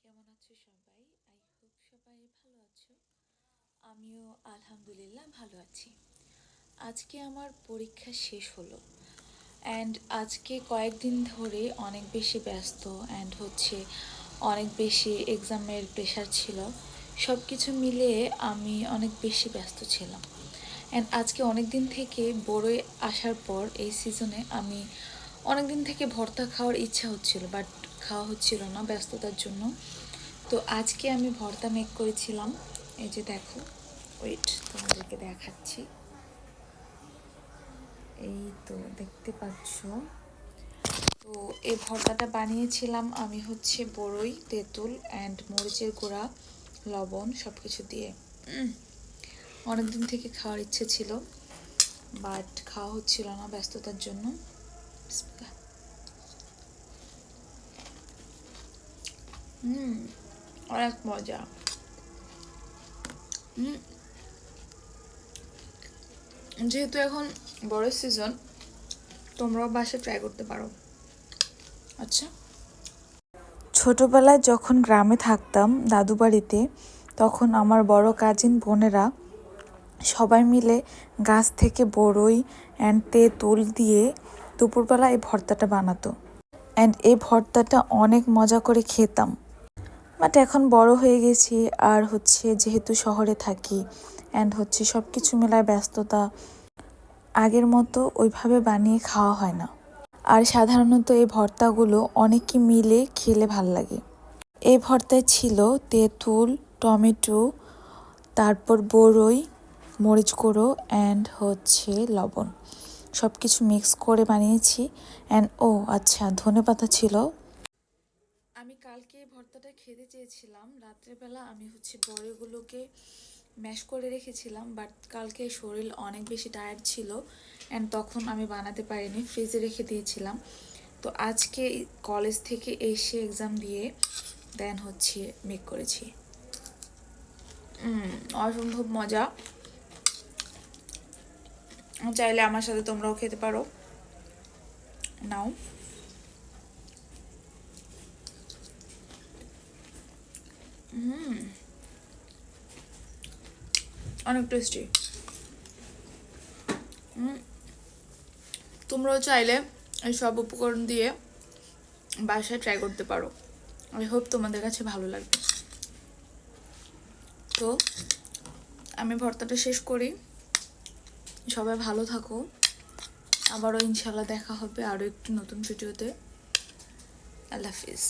কেমন আছো সবাই? আই হোপ সবাই ভালো আছো। আমিও আলহামদুলিল্লাহ ভালো আছি। আজকে আমার পরীক্ষা শেষ হলো অ্যান্ড আজকে কয়েকদিন ধরে অনেক বেশি ব্যস্ত অ্যান্ড অনেক বেশি এক্সামের প্রেশার ছিল। সব কিছু মিলিয়ে আমি অনেক বেশি ব্যস্ত ছিলাম অ্যান্ড আজকে অনেক দিন থেকে বড়ই আসার পর এই সিজনে আমি অনেক দিন থেকে ভর্তা খাওয়ার ইচ্ছা হচ্ছিল, বাট খাওয়া হচ্ছিল না ব্যস্ততার জন্য। তো আজকে আমি ভর্তা মেক করেছিলাম। এই যে দেখো, ওয়েট তোমাদেরকে দেখাচ্ছি। এই তো দেখতে পাচ্ছ। তো এই ভর্তাটা বানিয়েছিলাম আমি বড়ই, তেঁতুল অ্যান্ড মরিচের গুঁড়া, লবণ সব কিছু দিয়ে। অনেক দিন থেকে খাওয়ার ইচ্ছে ছিল, বাট খাওয়া হচ্ছিল না ব্যস্ততার জন্য। অনেক মজা। যেহেতু এখন বড় সিজন, তোমরাও বাসায় ট্রাই করতে পারো। আচ্ছা, ছোটবেলায় যখন গ্রামে থাকতাম দাদু বাড়িতে, তখন আমার বড় কাজিন বোনেরা সবাই মিলে গাছ থেকে বড়ই অ্যান্ড তেঁতুল দিয়ে দুপুরবেলা এই ভর্তাটা বানাতো অ্যান্ড এই ভর্তাটা অনেক মজা করে খেতাম। বাট এখন বড় হয়ে গেছি আর যেহেতু শহরে থাকি অ্যান্ড সব কিছু মেলায় ব্যস্ততা, আগের মতো ওইভাবে বানিয়ে খাওয়া হয় না। আর সাধারণত এই ভর্তাগুলো অনেকে মিলে খেলে ভাল লাগে। এই ভর্তায় ছিল তেঁতুল, টমেটো, তারপর বড়ই, মরিচ গুঁড়ো অ্যান্ড লবণ, সব কিছু মিক্স করে বানিয়েছি। অ্যান্ড আচ্ছা, ধনেপাতা ছিল। আমি কালকে এই ভর্তাটা খেতে চেয়েছিলাম রাত্রেবেলা। আমি বড়িগুলোকে ম্যাশ করে রেখেছিলাম, বাট কালকে শরীর অনেক বেশি টায়ার্ড ছিল অ্যান্ড তখন আমি বানাতে পারিনি, ফ্রিজে রেখে দিয়েছিলাম। তো আজকে কলেজ থেকে এসে এক্সাম দিয়ে দেন মেক করেছি। অসম্ভব মজা। চাইলে আমার সাথে তোমরাও খেতে পারো। নাও। অনেক টেস্টি। তোমরাও চাইলে এই সব উপকরণ দিয়ে বাসায় ট্রাই করতে পারো। আই হোপ তোমাদের কাছে ভালো লাগবে। তো আমি ভর্তাটা শেষ করি। সবাই ভালো থাকো। আবারও ইনশাল্লাহ দেখা হবে আরও একটি নতুন ভিডিওতে। আল্লাহ হাফিজ।